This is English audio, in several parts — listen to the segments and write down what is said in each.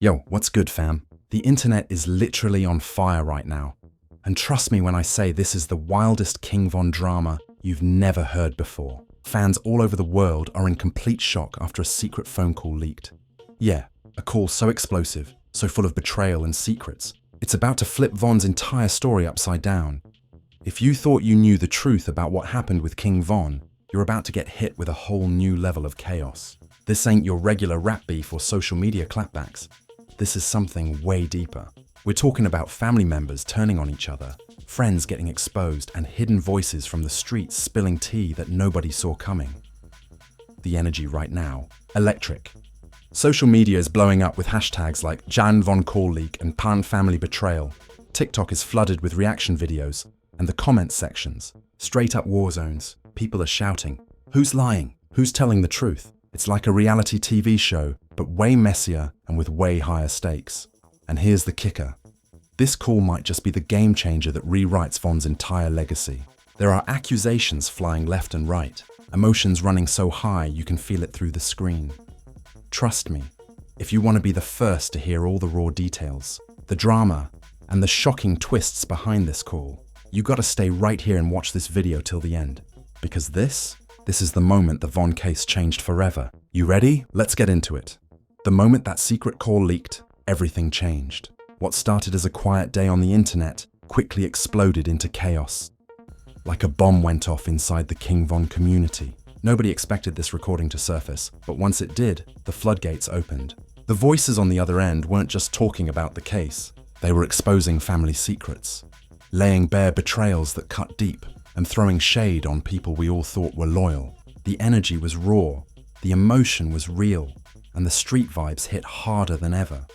Yo, what's good, fam? The internet is literally on fire right now. And trust me when I say this is the wildest King Von drama you've never heard before. Fans all over the world are in complete shock after a secret phone call leaked. Yeah, a call so explosive, so full of betrayal and secrets. It's about to flip Von's entire story upside down. If you thought you knew the truth about what happened with King Von, you're about to get hit with a whole new level of chaos. This ain't your regular rap beef or social media clapbacks. This is something way deeper. We're talking about family members turning on each other, friends getting exposed, and hidden voices from the streets spilling tea that nobody saw coming. The energy right now, electric. Social media is blowing up with hashtags like Jan Von Call Leak and Pan Family Betrayal. TikTok is flooded with reaction videos, and the comments sections, straight up war zones. People are shouting, who's lying? Who's telling the truth? It's like a reality TV show, but way messier and with way higher stakes. And here's the kicker. This call might just be the game changer that rewrites Von's entire legacy. There are accusations flying left and right, emotions running so high you can feel it through the screen. Trust me, if you want to be the first to hear all the raw details, the drama, and the shocking twists behind this call, you gotta stay right here and watch this video till the end. Because this is the moment the Von case changed forever. You ready? Let's get into it. The moment that secret call leaked, everything changed. What started as a quiet day on the internet quickly exploded into chaos. Like a bomb went off inside the King Von community. Nobody expected this recording to surface, but once it did, the floodgates opened. The voices on the other end weren't just talking about the case. They were exposing family secrets, laying bare betrayals that cut deep, and throwing shade on people we all thought were loyal. The energy was raw, the emotion was real, and the street vibes hit harder than ever.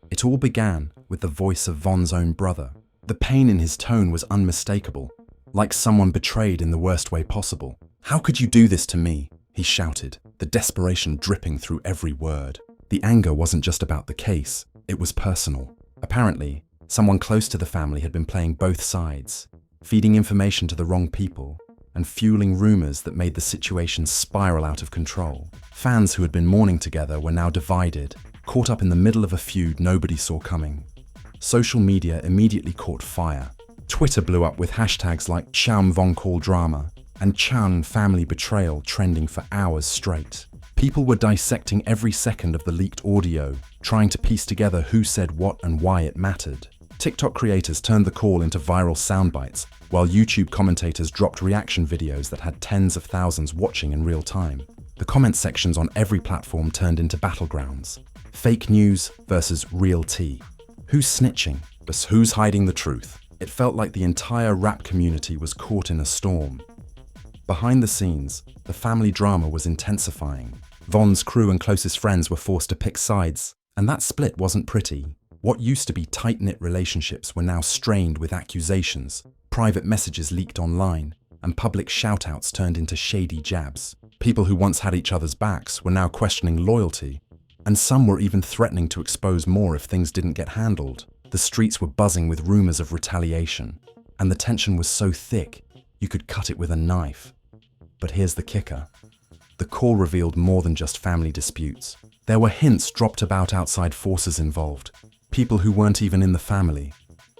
It all began with the voice of Von's own brother. The pain in his tone was unmistakable, like someone betrayed in the worst way possible. "How could you do this to me?" he shouted, the desperation dripping through every word. The anger wasn't just about the case, it was personal. Apparently, someone close to the family had been playing both sides, feeding information to the wrong people, and fueling rumors that made the situation spiral out of control. Fans who had been mourning together were now divided, caught up in the middle of a feud nobody saw coming. Social media immediately caught fire. Twitter blew up with hashtags like Cham Von Call Drama and Chan Family Betrayal trending for hours straight. People were dissecting every second of the leaked audio, trying to piece together who said what and why it mattered. TikTok creators turned the call into viral soundbites, while YouTube commentators dropped reaction videos that had tens of thousands watching in real time. The comment sections on every platform turned into battlegrounds. Fake news versus real tea. Who's snitching? But who's hiding the truth? It felt like the entire rap community was caught in a storm. Behind the scenes, the family drama was intensifying. Von's crew and closest friends were forced to pick sides, and that split wasn't pretty. What used to be tight-knit relationships were now strained with accusations, private messages leaked online, and public shout-outs turned into shady jabs. People who once had each other's backs were now questioning loyalty, and some were even threatening to expose more if things didn't get handled. The streets were buzzing with rumors of retaliation, and the tension was so thick, you could cut it with a knife. But here's the kicker. The call revealed more than just family disputes. There were hints dropped about outside forces involved. People who weren't even in the family,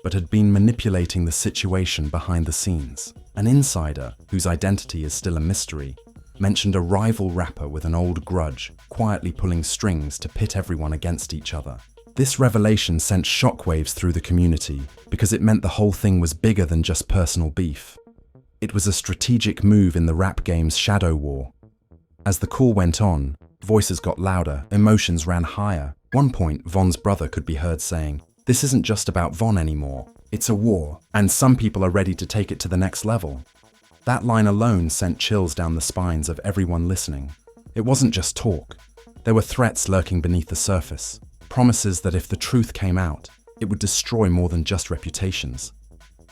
but had been manipulating the situation behind the scenes. An insider, whose identity is still a mystery, mentioned a rival rapper with an old grudge, quietly pulling strings to pit everyone against each other. This revelation sent shockwaves through the community because it meant the whole thing was bigger than just personal beef. It was a strategic move in the rap game's shadow war. As the call went on, voices got louder, emotions ran higher. At one point, Von's brother could be heard saying, "This isn't just about Von anymore. It's a war, and some people are ready to take it to the next level." That line alone sent chills down the spines of everyone listening. It wasn't just talk. There were threats lurking beneath the surface, promises that if the truth came out, it would destroy more than just reputations.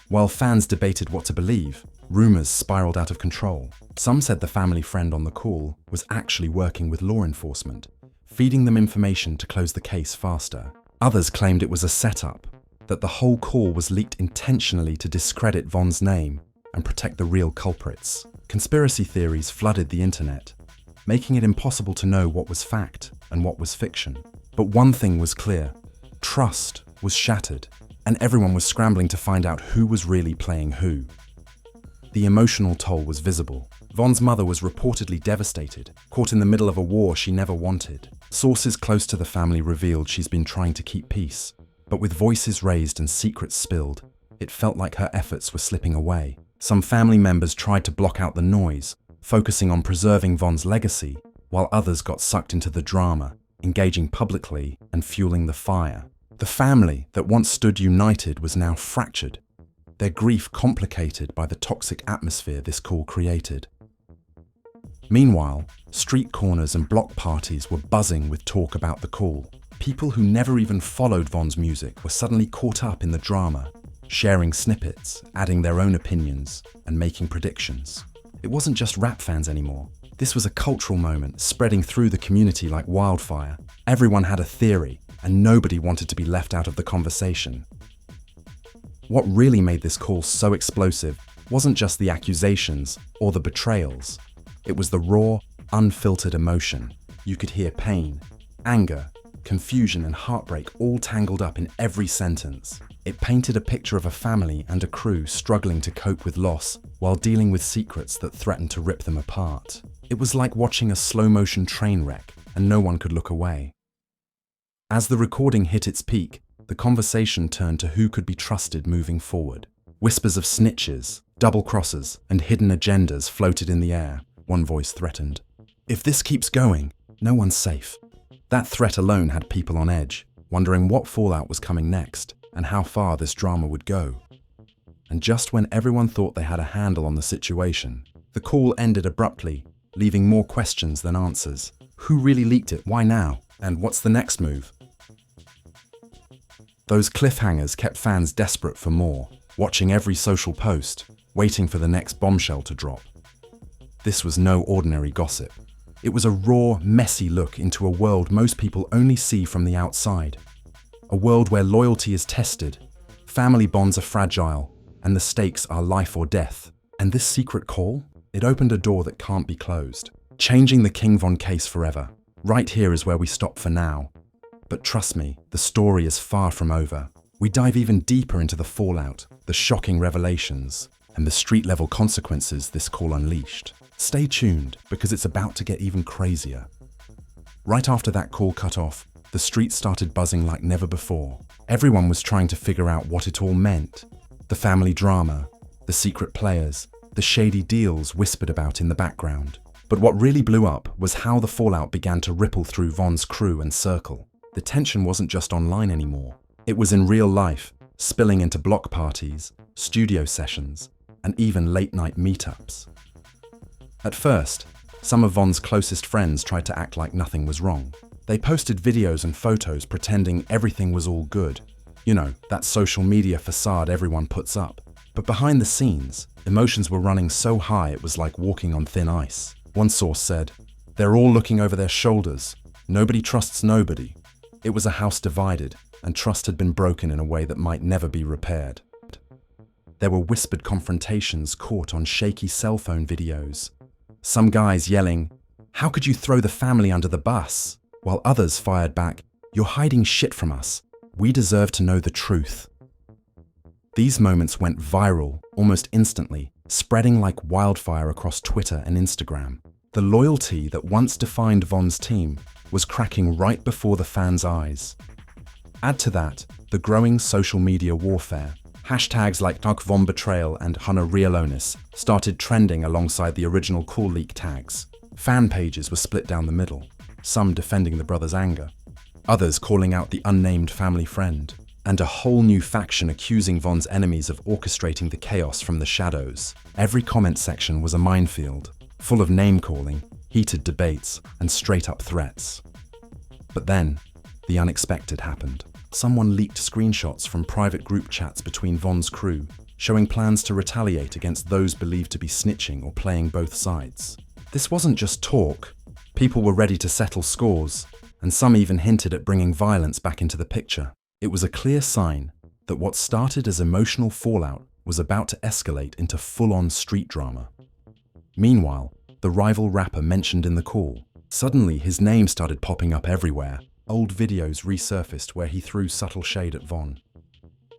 While fans debated what to believe, rumors spiraled out of control. Some said the family friend on the call was actually working with law enforcement, feeding them information to close the case faster. Others claimed it was a setup, that the whole call was leaked intentionally to discredit Von's name and protect the real culprits. Conspiracy theories flooded the internet, making it impossible to know what was fact and what was fiction. But one thing was clear: trust was shattered, and everyone was scrambling to find out who was really playing who. The emotional toll was visible. Von's mother was reportedly devastated, caught in the middle of a war she never wanted. Sources close to the family revealed she's been trying to keep peace, but with voices raised and secrets spilled, it felt like her efforts were slipping away. Some family members tried to block out the noise, focusing on preserving Von's legacy, while others got sucked into the drama, engaging publicly and fueling the fire. The family that once stood united was now fractured, their grief complicated by the toxic atmosphere this call created. Meanwhile, street corners and block parties were buzzing with talk about the call. People who never even followed Von's music were suddenly caught up in the drama, sharing snippets, adding their own opinions, and making predictions. It wasn't just rap fans anymore. This was a cultural moment spreading through the community like wildfire. Everyone had a theory, and nobody wanted to be left out of the conversation. What really made this call so explosive wasn't just the accusations or the betrayals. It was the raw, unfiltered emotion. You could hear pain, anger, confusion, and heartbreak all tangled up in every sentence. It painted a picture of a family and a crew struggling to cope with loss while dealing with secrets that threatened to rip them apart. It was like watching a slow-motion train wreck, and no one could look away. As the recording hit its peak, the conversation turned to who could be trusted moving forward. Whispers of snitches, double crosses, and hidden agendas floated in the air. One voice threatened, "If this keeps going, no one's safe." That threat alone had people on edge, wondering what fallout was coming next and how far this drama would go. And just when everyone thought they had a handle on the situation, the call ended abruptly, leaving more questions than answers. Who really leaked it? Why now? And what's the next move? Those cliffhangers kept fans desperate for more, watching every social post, waiting for the next bombshell to drop. This was no ordinary gossip. It was a raw, messy look into a world most people only see from the outside. A world where loyalty is tested, family bonds are fragile, and the stakes are life or death. And this secret call? It opened a door that can't be closed, changing the King Von case forever. Right here is where we stop for now. But trust me, the story is far from over. We dive even deeper into the fallout, the shocking revelations, and the street-level consequences this call unleashed. Stay tuned, because it's about to get even crazier. Right after that call cut off, the streets started buzzing like never before. Everyone was trying to figure out what it all meant. The family drama, the secret players, the shady deals whispered about in the background. But what really blew up was how the fallout began to ripple through Von's crew and circle. The tension wasn't just online anymore. It was in real life, spilling into block parties, studio sessions, and even late-night meetups. At first, some of Von's closest friends tried to act like nothing was wrong. They posted videos and photos pretending everything was all good. You know, that social media facade everyone puts up. But behind the scenes, emotions were running so high it was like walking on thin ice. One source said, "They're all looking over their shoulders. Nobody trusts nobody." It was a house divided, and trust had been broken in a way that might never be repaired. There were whispered confrontations caught on shaky cell phone videos. Some guys yelling, "How could you throw the family under the bus?" While others fired back, "You're hiding shit from us. We deserve to know the truth." These moments went viral almost instantly, spreading like wildfire across Twitter and Instagram. The loyalty that once defined Von's team was cracking right before the fans' eyes. Add to that the growing social media warfare. Hashtags like Doug Von Betrayal and Hunter Realonis started trending alongside the original call leak tags. Fan pages were split down the middle, some defending the brothers' anger, others calling out the unnamed family friend, and a whole new faction accusing Von's enemies of orchestrating the chaos from the shadows. Every comment section was a minefield, full of name-calling, heated debates, and straight-up threats. But then, the unexpected happened. Someone leaked screenshots from private group chats between Von's crew, showing plans to retaliate against those believed to be snitching or playing both sides. This wasn't just talk. People were ready to settle scores, and some even hinted at bringing violence back into the picture. It was a clear sign that what started as emotional fallout was about to escalate into full-on street drama. Meanwhile, the rival rapper mentioned in the call, suddenly his name started popping up everywhere, old videos resurfaced where he threw subtle shade at Von.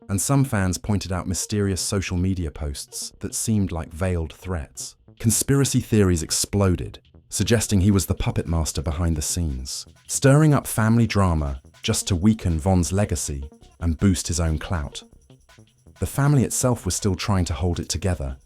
And some fans pointed out mysterious social media posts that seemed like veiled threats. Conspiracy theories exploded, suggesting he was the puppet master behind the scenes, stirring up family drama just to weaken Von's legacy and boost his own clout. The family itself was still trying to hold it together,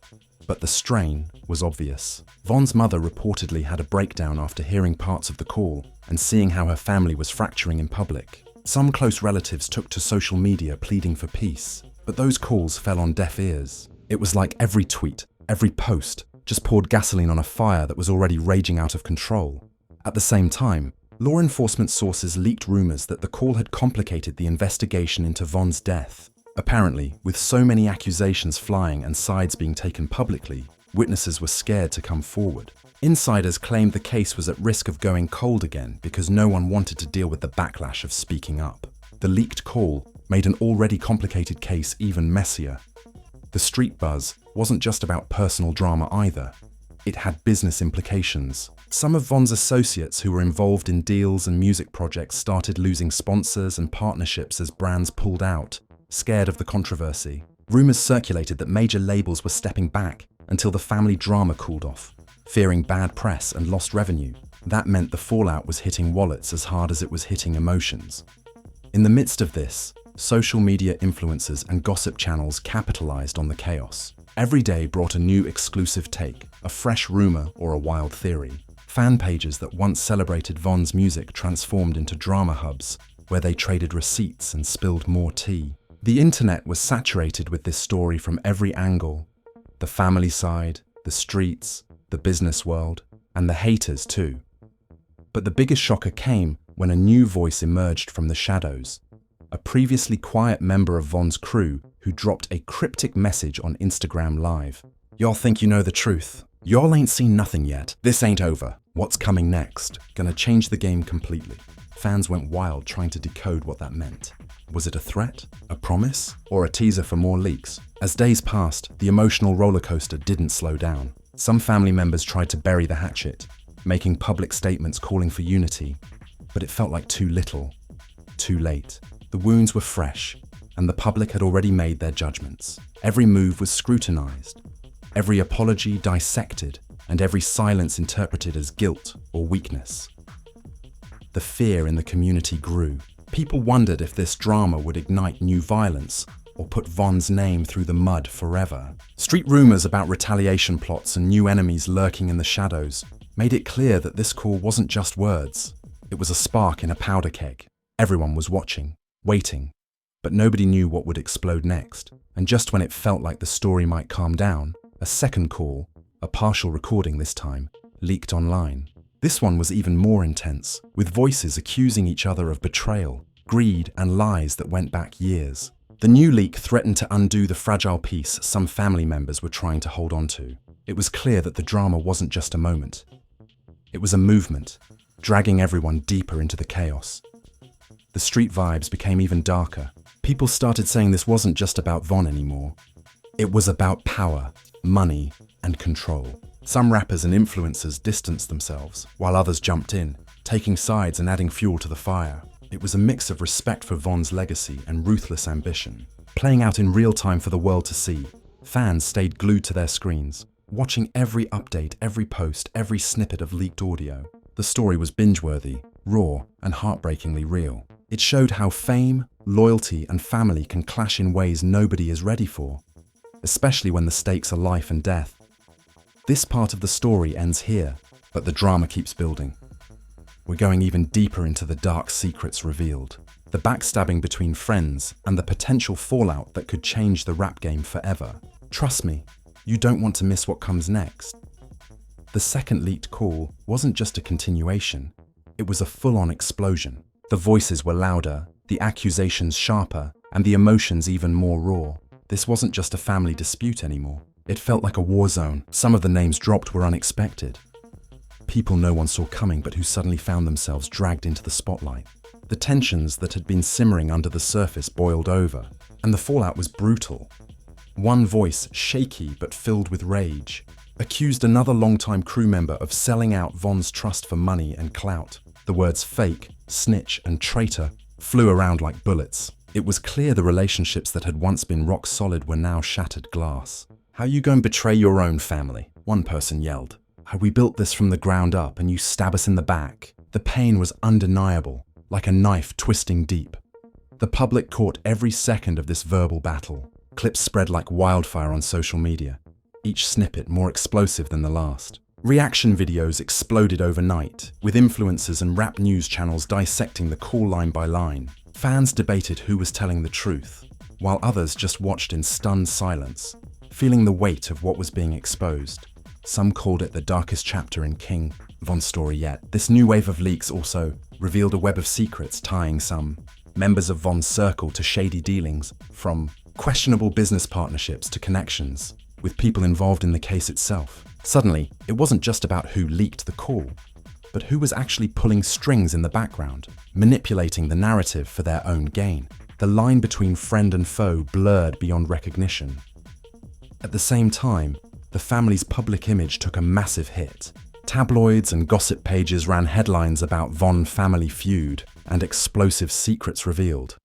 but the strain was obvious. Von's mother reportedly had a breakdown after hearing parts of the call and seeing how her family was fracturing in public. Some close relatives took to social media pleading for peace, but those calls fell on deaf ears. It was like every tweet, every post, just poured gasoline on a fire that was already raging out of control. At the same time, law enforcement sources leaked rumors that the call had complicated the investigation into Von's death. Apparently, with so many accusations flying and sides being taken publicly, witnesses were scared to come forward. Insiders claimed the case was at risk of going cold again because no one wanted to deal with the backlash of speaking up. The leaked call made an already complicated case even messier. The street buzz wasn't just about personal drama either. It had business implications. Some of Von's associates who were involved in deals and music projects started losing sponsors and partnerships as brands pulled out, scared of the controversy. Rumors circulated that major labels were stepping back until the family drama cooled off, fearing bad press and lost revenue. That meant the fallout was hitting wallets as hard as it was hitting emotions. In the midst of this, social media influencers and gossip channels capitalized on the chaos. Every day brought a new exclusive take, a fresh rumor or a wild theory. Fan pages that once celebrated Von's music transformed into drama hubs, where they traded receipts and spilled more tea. The internet was saturated with this story from every angle. The family side, the streets, the business world, and the haters too. But the biggest shocker came when a new voice emerged from the shadows. A previously quiet member of Von's crew who dropped a cryptic message on Instagram Live. "Y'all think you know the truth. Y'all ain't seen nothing yet. This ain't over. What's coming next? Gonna change the game completely." Fans went wild trying to decode what that meant. Was it a threat, a promise, or a teaser for more leaks? As days passed, the emotional roller coaster didn't slow down. Some family members tried to bury the hatchet, making public statements calling for unity, but it felt like too little, too late. The wounds were fresh, and the public had already made their judgments. Every move was scrutinized, every apology dissected, and every silence interpreted as guilt or weakness. The fear in the community grew. People wondered if this drama would ignite new violence or put Von's name through the mud forever. Street rumors about retaliation plots and new enemies lurking in the shadows made it clear that this call wasn't just words. It was a spark in a powder keg. Everyone was watching, waiting, but nobody knew what would explode next. And just when it felt like the story might calm down, a second call, a partial recording this time, leaked online. This one was even more intense, with voices accusing each other of betrayal, greed, and lies that went back years. The new leak threatened to undo the fragile peace some family members were trying to hold on to. It was clear that the drama wasn't just a moment. It was a movement, dragging everyone deeper into the chaos. The street vibes became even darker. People started saying this wasn't just about Von anymore. It was about power, money, and control. Some rappers and influencers distanced themselves, while others jumped in, taking sides and adding fuel to the fire. It was a mix of respect for Von's legacy and ruthless ambition, playing out in real time for the world to see. Fans stayed glued to their screens, watching every update, every post, every snippet of leaked audio. The story was binge-worthy, raw, and heartbreakingly real. It showed how fame, loyalty, and family can clash in ways nobody is ready for, especially when the stakes are life and death. This part of the story ends here, but the drama keeps building. We're going even deeper into the dark secrets revealed, the backstabbing between friends, and the potential fallout that could change the rap game forever. Trust me, you don't want to miss what comes next. The second leaked call wasn't just a continuation, it was a full-on explosion. The voices were louder, the accusations sharper, and the emotions even more raw. This wasn't just a family dispute anymore. It felt like a war zone. Some of the names dropped were unexpected. People no one saw coming but who suddenly found themselves dragged into the spotlight. The tensions that had been simmering under the surface boiled over, and the fallout was brutal. One voice, shaky but filled with rage, accused another longtime crew member of selling out Von's trust for money and clout. The words fake snitch, and traitor flew around like bullets. It was clear the relationships that had once been rock solid were now shattered glass. "How you going to betray your own family?" one person yelled. "How we built this from the ground up and you stab us in the back." The pain was undeniable, like a knife twisting deep. The public caught every second of this verbal battle. Clips spread like wildfire on social media, each snippet more explosive than the last. Reaction videos exploded overnight, with influencers and rap news channels dissecting the call line by line. Fans debated who was telling the truth, while others just watched in stunned silence, feeling the weight of what was being exposed. Some called it the darkest chapter in King Von's story yet. This new wave of leaks also revealed a web of secrets tying some members of Von's circle to shady dealings, from questionable business partnerships to connections with people involved in the case itself. Suddenly, it wasn't just about who leaked the call, but who was actually pulling strings in the background, manipulating the narrative for their own gain. The line between friend and foe blurred beyond recognition. At the same time, the family's public image took a massive hit. Tabloids and gossip pages ran headlines about Von family feud and explosive secrets revealed.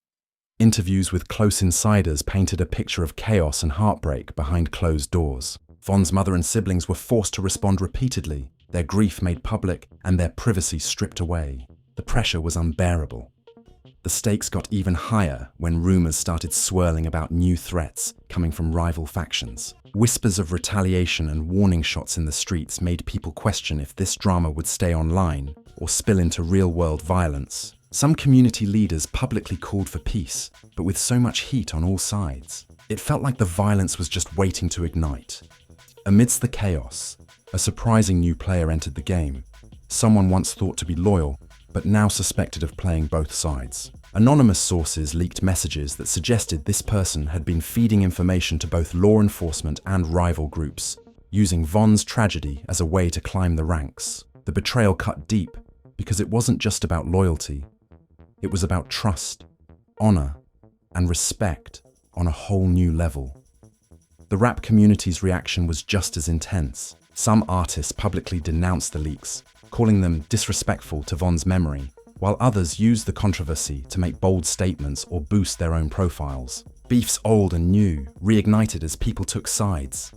Interviews with close insiders painted a picture of chaos and heartbreak behind closed doors. Von's mother and siblings were forced to respond repeatedly, their grief made public and their privacy stripped away. The pressure was unbearable. The stakes got even higher when rumors started swirling about new threats coming from rival factions. Whispers of retaliation and warning shots in the streets made people question if this drama would stay online or spill into real-world violence. Some community leaders publicly called for peace, but with so much heat on all sides, it felt like the violence was just waiting to ignite. Amidst the chaos, a surprising new player entered the game, someone once thought to be loyal, but now suspected of playing both sides. Anonymous sources leaked messages that suggested this person had been feeding information to both law enforcement and rival groups, using Von's tragedy as a way to climb the ranks. The betrayal cut deep because it wasn't just about loyalty. It was about trust, honor, and respect on a whole new level. The rap community's reaction was just as intense. Some artists publicly denounced the leaks, calling them disrespectful to Von's memory, while others used the controversy to make bold statements or boost their own profiles. Beefs old and new reignited as people took sides,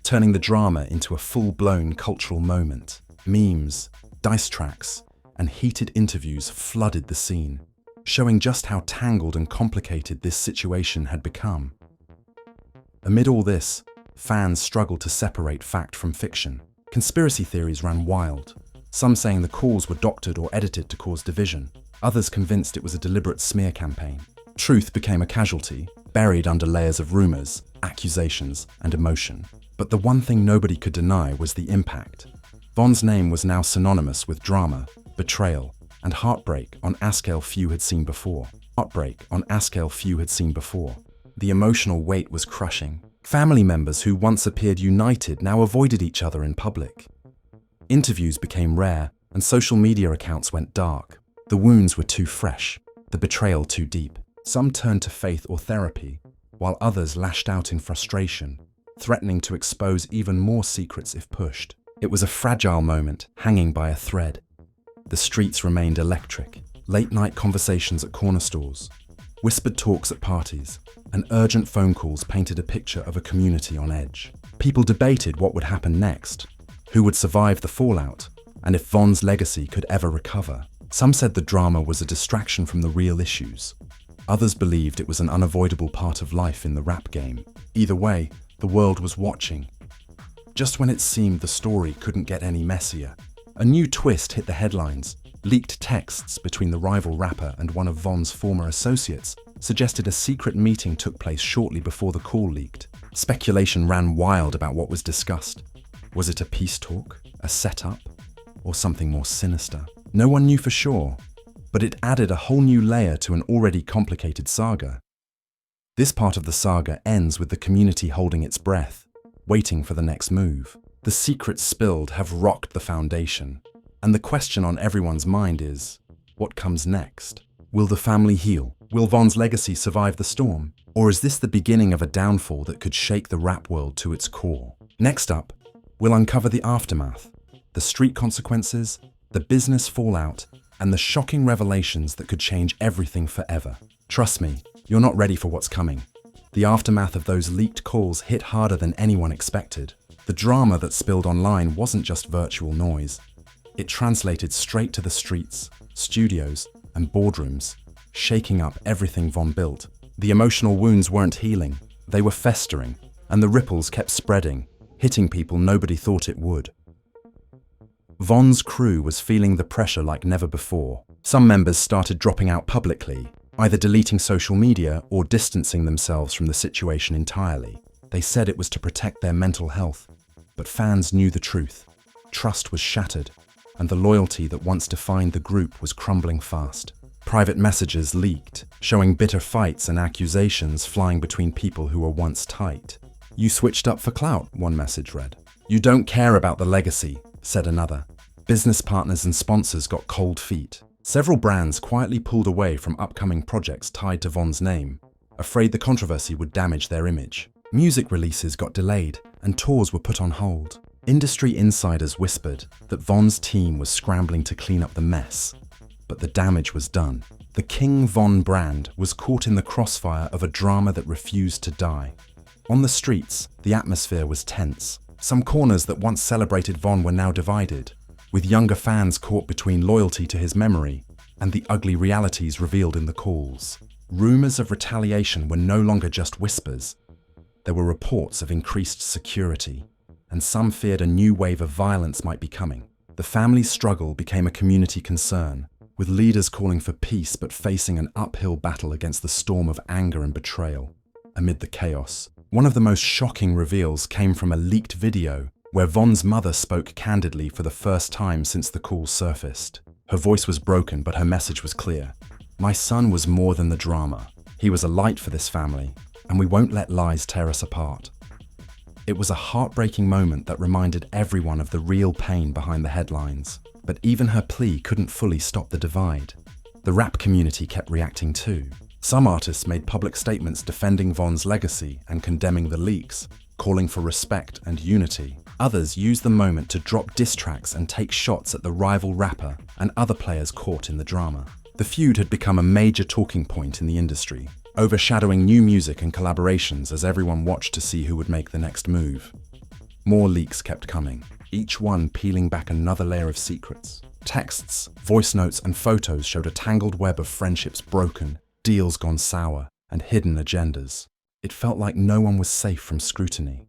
turning the drama into a full-blown cultural moment. Memes, diss tracks, and heated interviews flooded the scene, showing just how tangled and complicated this situation had become. Amid all this, fans struggled to separate fact from fiction. Conspiracy theories ran wild, some saying the calls were doctored or edited to cause division, others convinced it was a deliberate smear campaign. Truth became a casualty, buried under layers of rumors, accusations, and emotion. But the one thing nobody could deny was the impact. Von's name was now synonymous with drama, betrayal, and heartbreak on a scale few had seen before. The emotional weight was crushing. Family members who once appeared united now avoided each other in public. Interviews became rare, and social media accounts went dark. The wounds were too fresh, the betrayal too deep. Some turned to faith or therapy, while others lashed out in frustration, threatening to expose even more secrets if pushed. It was a fragile moment, hanging by a thread. The streets remained electric. Late-night conversations at corner stores, whispered talks at parties, and urgent phone calls painted a picture of a community on edge. People debated what would happen next, who would survive the fallout, and if Von's legacy could ever recover. Some said the drama was a distraction from the real issues. Others believed it was an unavoidable part of life in the rap game. Either way, the world was watching. Just when it seemed the story couldn't get any messier, a new twist hit the headlines. Leaked texts between the rival rapper and one of Von's former associates suggested a secret meeting took place shortly before the call leaked. Speculation ran wild about what was discussed. Was it a peace talk, a setup, or something more sinister? No one knew for sure, but it added a whole new layer to an already complicated saga. This part of the saga ends with the community holding its breath, waiting for the next move. The secrets spilled have rocked the foundation, and the question on everyone's mind is, what comes next? Will the family heal? Will Von's legacy survive the storm? Or is this the beginning of a downfall that could shake the rap world to its core? Next up, we'll uncover the aftermath, the street consequences, the business fallout, and the shocking revelations that could change everything forever. Trust me, you're not ready for what's coming. The aftermath of those leaked calls hit harder than anyone expected. The drama that spilled online wasn't just virtual noise. It translated straight to the streets, studios, and boardrooms, shaking up everything Vonn built. The emotional wounds weren't healing, they were festering, and the ripples kept spreading, hitting people nobody thought it would. Vonn's crew was feeling the pressure like never before. Some members started dropping out publicly, either deleting social media or distancing themselves from the situation entirely. They said it was to protect their mental health, but fans knew the truth. Trust was shattered, and the loyalty that once defined the group was crumbling fast. Private messages leaked, showing bitter fights and accusations flying between people who were once tight. "You switched up for clout," one message read. "You don't care about the legacy," said another. Business partners and sponsors got cold feet. Several brands quietly pulled away from upcoming projects tied to Vonn's name, afraid the controversy would damage their image. Music releases got delayed, and tours were put on hold. Industry insiders whispered that Vonn's team was scrambling to clean up the mess, but the damage was done. The King Vonn brand was caught in the crossfire of a drama that refused to die. On the streets, the atmosphere was tense. Some corners that once celebrated Vonn were now divided, with younger fans caught between loyalty to his memory and the ugly realities revealed in the calls. Rumors of retaliation were no longer just whispers. There were reports of increased security, and some feared a new wave of violence might be coming. The family's struggle became a community concern, with leaders calling for peace but facing an uphill battle against the storm of anger and betrayal. Amid the chaos, one of the most shocking reveals came from a leaked video where Vonn's mother spoke candidly for the first time since the calls surfaced. Her voice was broken, but her message was clear. "My son was more than the drama. He was a light for this family, and we won't let lies tear us apart." It was a heartbreaking moment that reminded everyone of the real pain behind the headlines. But even her plea couldn't fully stop the divide. The rap community kept reacting too. Some artists made public statements defending Vonn's legacy and condemning the leaks, calling for respect and unity. Others used the moment to drop diss tracks and take shots at the rival rapper and other players caught in the drama. The feud had become a major talking point in the industry, overshadowing new music and collaborations as everyone watched to see who would make the next move. More leaks kept coming, each one peeling back another layer of secrets. Texts, voice notes, and photos showed a tangled web of friendships broken, deals gone sour, and hidden agendas. It felt like no one was safe from scrutiny.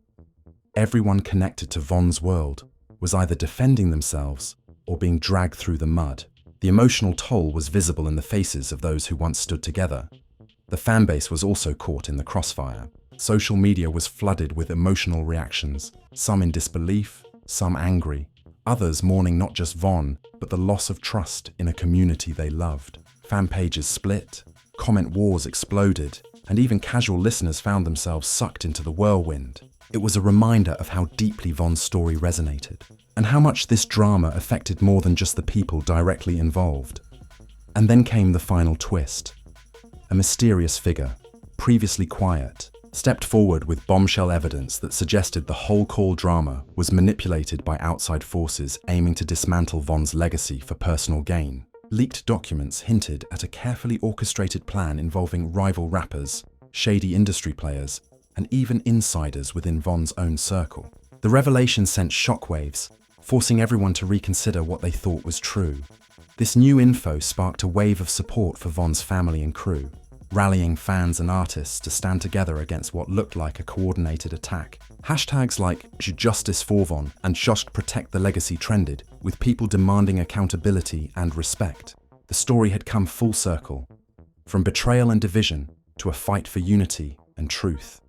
Everyone connected to Vonn's world was either defending themselves or being dragged through the mud. The emotional toll was visible in the faces of those who once stood together. The fanbase was also caught in the crossfire. Social media was flooded with emotional reactions, some in disbelief, some angry, others mourning not just Vonn, but the loss of trust in a community they loved. Fan pages split, comment wars exploded, and even casual listeners found themselves sucked into the whirlwind. It was a reminder of how deeply Vonn's story resonated, and how much this drama affected more than just the people directly involved. And then came the final twist. A mysterious figure, previously quiet, stepped forward with bombshell evidence that suggested the whole call drama was manipulated by outside forces aiming to dismantle Vonn's legacy for personal gain. Leaked documents hinted at a carefully orchestrated plan involving rival rappers, shady industry players, and even insiders within Vonn's own circle. The revelation sent shockwaves, forcing everyone to reconsider what they thought was true. This new info sparked a wave of support for Vonn's family and crew, rallying fans and artists to stand together against what looked like a coordinated attack. Hashtags like Justice for Vonn and Just Protect the Legacy trended, with people demanding accountability and respect. The story had come full circle, from betrayal and division to a fight for unity and truth.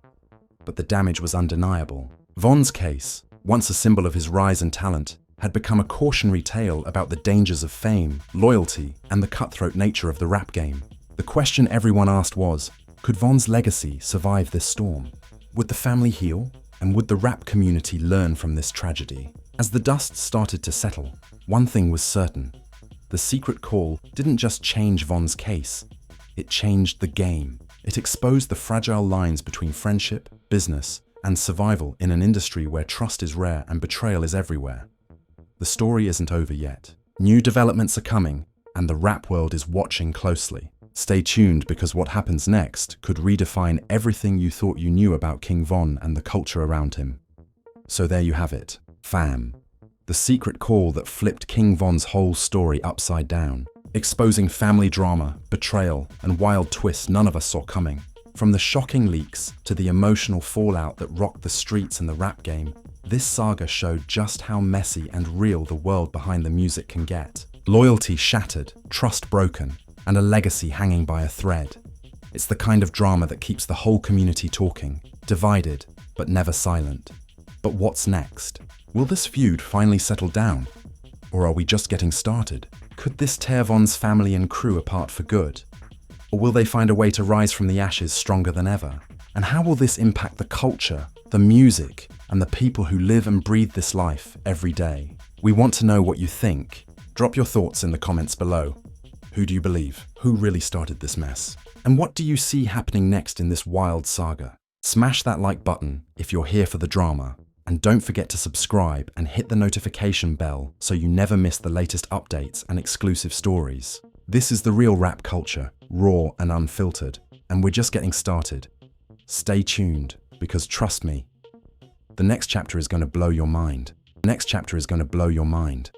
But the damage was undeniable. Vonn's case, once a symbol of his rise and talent, had become a cautionary tale about the dangers of fame, loyalty, and the cutthroat nature of the rap game. The question everyone asked was, could Vonn's legacy survive this storm? Would the family heal? And would the rap community learn from this tragedy? As the dust started to settle, one thing was certain. The secret call didn't just change Vonn's case, it changed the game. It exposed the fragile lines between friendship, business, and survival in an industry where trust is rare and betrayal is everywhere. The story isn't over yet. New developments are coming, and the rap world is watching closely. Stay tuned because what happens next could redefine everything you thought you knew about King Von and the culture around him. So there you have it, fam. The secret call that flipped King Von's whole story upside down, exposing family drama, betrayal, and wild twists none of us saw coming. From the shocking leaks to the emotional fallout that rocked the streets and the rap game, this saga showed just how messy and real the world behind the music can get. Loyalty shattered, trust broken, and a legacy hanging by a thread. It's the kind of drama that keeps the whole community talking, divided, but never silent. But what's next? Will this feud finally settle down? Or are we just getting started? Could this tear Von's family and crew apart for good? Or will they find a way to rise from the ashes stronger than ever? And how will this impact the culture, the music, and the people who live and breathe this life every day? We want to know what you think. Drop your thoughts in the comments below. Who do you believe? Who really started this mess? And what do you see happening next in this wild saga? Smash that like button if you're here for the drama. And don't forget to subscribe and hit the notification bell so you never miss the latest updates and exclusive stories. This is the real rap culture, raw and unfiltered, and we're just getting started. Stay tuned, because trust me, the next chapter is going to blow your mind. The next chapter is going to blow your mind.